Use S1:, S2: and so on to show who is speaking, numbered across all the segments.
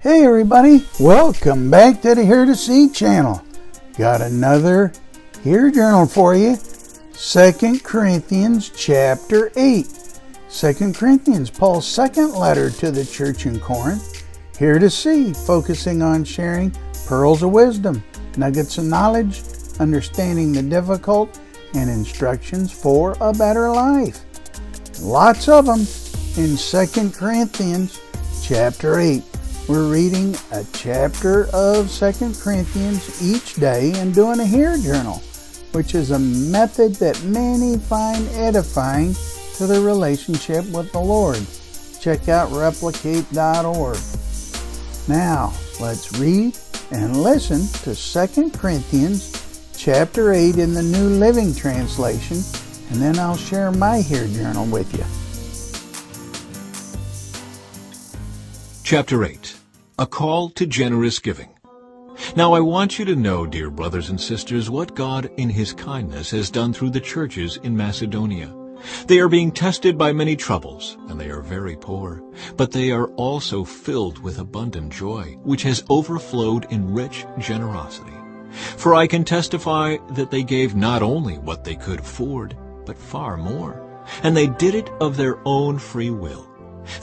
S1: Hey everybody, welcome back to the Here to See channel. Got another Here Journal for you. 2 Corinthians chapter 8. 2 Corinthians, Paul's second letter to the church in Corinth. Here to See, focusing on sharing pearls of wisdom, nuggets of knowledge, understanding the difficult, and instructions for a better life. Lots of them in 2 Corinthians chapter 8. We're reading a chapter of 2 Corinthians each day and doing a Here Journal, which is a method that many find edifying to their relationship with the Lord. Check out replicate.org. Now, let's read and listen to 2 Corinthians chapter 8 in the New Living Translation, and then I'll share my Here Journal with you.
S2: Chapter 8. A Call to Generous Giving. Now I want you to know, dear brothers and sisters, what God in His kindness has done through the churches in Macedonia. They are being tested by many troubles, and they are very poor, but they are also filled with abundant joy, which has overflowed in rich generosity. For I can testify that they gave not only what they could afford, but far more, and they did it of their own free will.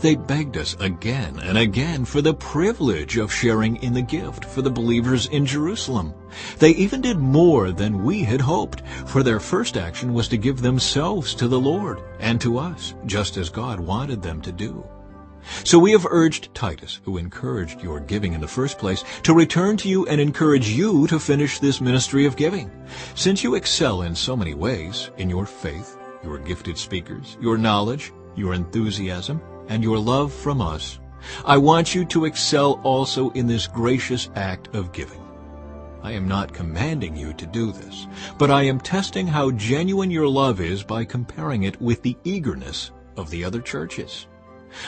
S2: They begged us again and again for the privilege of sharing in the gift for the believers in Jerusalem. They even did more than we had hoped, for their first action was to give themselves to the Lord and to us, just as God wanted them to do. So we have urged Titus, who encouraged your giving in the first place, to return to you and encourage you to finish this ministry of giving. Since you excel in so many ways, in your faith, your gifted speakers, your knowledge, your enthusiasm, and your love from us, I want you to excel also in this gracious act of giving. I am not commanding you to do this, but I am testing how genuine your love is by comparing it with the eagerness of the other churches.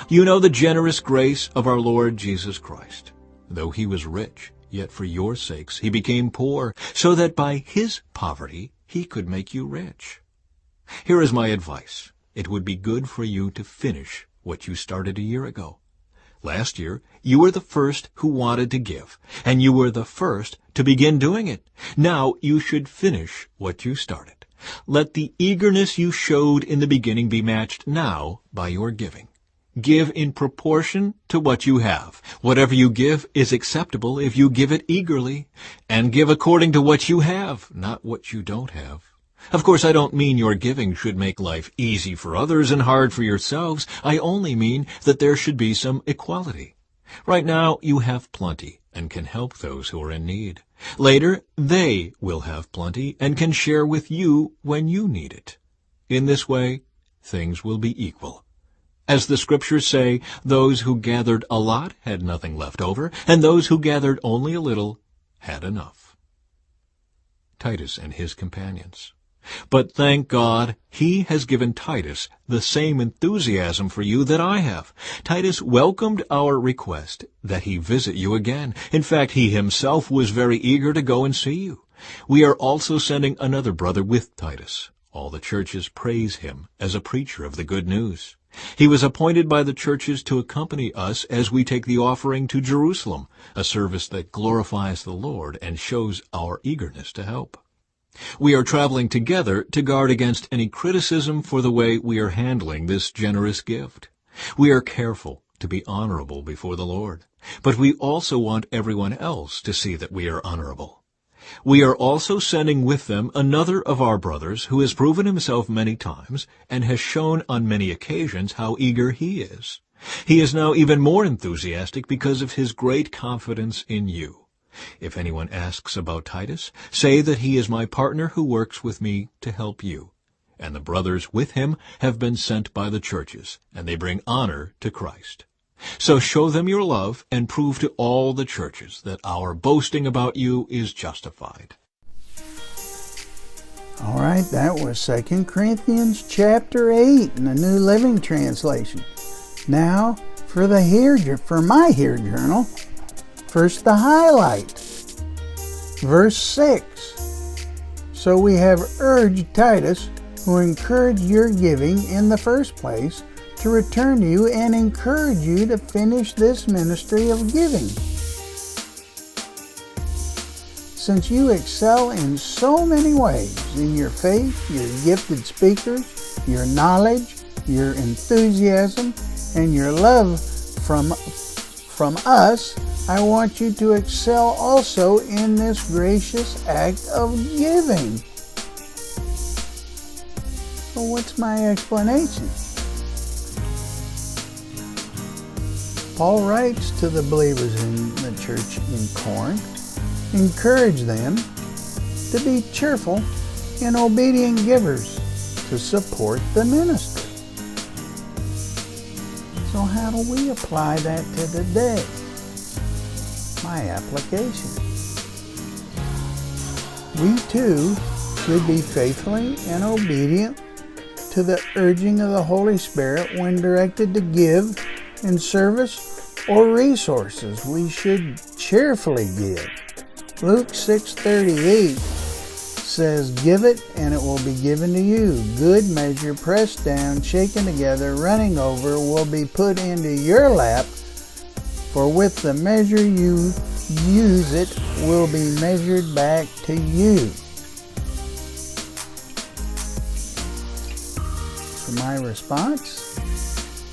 S2: You know the generous grace of our Lord Jesus Christ. Though He was rich, yet for your sakes He became poor, so that by His poverty He could make you rich. Here is my advice. It would be good for you to finish what you started a year ago. Last year, you were the first who wanted to give, and you were the first to begin doing it. Now you should finish what you started. Let the eagerness you showed in the beginning be matched now by your giving. Give in proportion to what you have. Whatever you give is acceptable if you give it eagerly, and give according to what you have, not what you don't have. Of course, I don't mean your giving should make life easy for others and hard for yourselves. I only mean that there should be some equality. Right now, you have plenty and can help those who are in need. Later, they will have plenty and can share with you when you need it. In this way, things will be equal. As the Scriptures say, those who gathered a lot had nothing left over, and those who gathered only a little had enough. Titus and his companions. But thank God, He has given Titus the same enthusiasm for you that I have. Titus welcomed our request that he visit you again. In fact, he himself was very eager to go and see you. We are also sending another brother with Titus. All the churches praise him as a preacher of the good news. He was appointed by the churches to accompany us as we take the offering to Jerusalem, a service that glorifies the Lord and shows our eagerness to help. We are traveling together to guard against any criticism for the way we are handling this generous gift. We are careful to be honorable before the Lord, but we also want everyone else to see that we are honorable. We are also sending with them another of our brothers who has proven himself many times and has shown on many occasions how eager he is. He is now even more enthusiastic because of his great confidence in you. If anyone asks about Titus, say that he is my partner who works with me to help you. And the brothers with him have been sent by the churches, and they bring honor to Christ. So show them your love and prove to all the churches that our boasting about you is justified.
S1: All right, that was 2 Corinthians chapter 8 in the New Living Translation. Now, for my Here Journal, first the highlight, verse 6. So we have urged Titus, who encouraged your giving in the first place, to return to you and encourage you to finish this ministry of giving. Since you excel in so many ways, in your faith, your gifted speakers, your knowledge, your enthusiasm, and your love from us, I want you to excel also in this gracious act of giving. So what's my explanation? Paul writes to the believers in the church in Corinth, encourage them to be cheerful and obedient givers to support the ministry. So how do we apply that to today? My application. We too should be faithfully and obedient to the urging of the Holy Spirit when directed to give in service or resources. We should cheerfully give. Luke 6:38 says, give it and it will be given to you. Good measure, pressed down, shaken together, running over, will be put into your lap. For with the measure you use it will be measured back to you. So my response?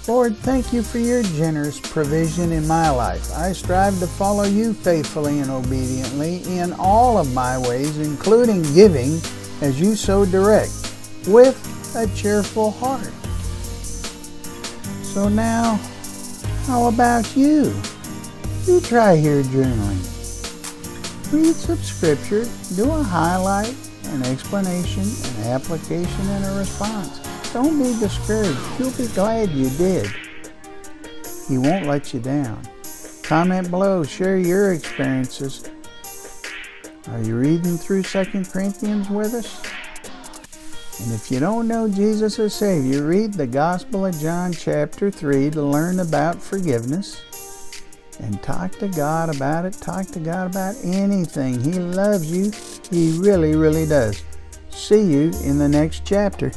S1: Lord, thank you for your generous provision in my life. I strive to follow you faithfully and obediently in all of my ways, including giving as you so direct, with a cheerful heart. So now, how about you? You try here journaling. Read some scripture, do a highlight, an explanation, an application, and a response. Don't be discouraged. You'll be glad you did. He won't let you down. Comment below. Share your experiences. Are you reading through 2 Corinthians with us? And if you don't know Jesus as Savior, read the Gospel of John chapter 3 to learn about forgiveness. And talk to God about it. Talk to God about anything. He loves you. He really, really does. See you in the next chapter.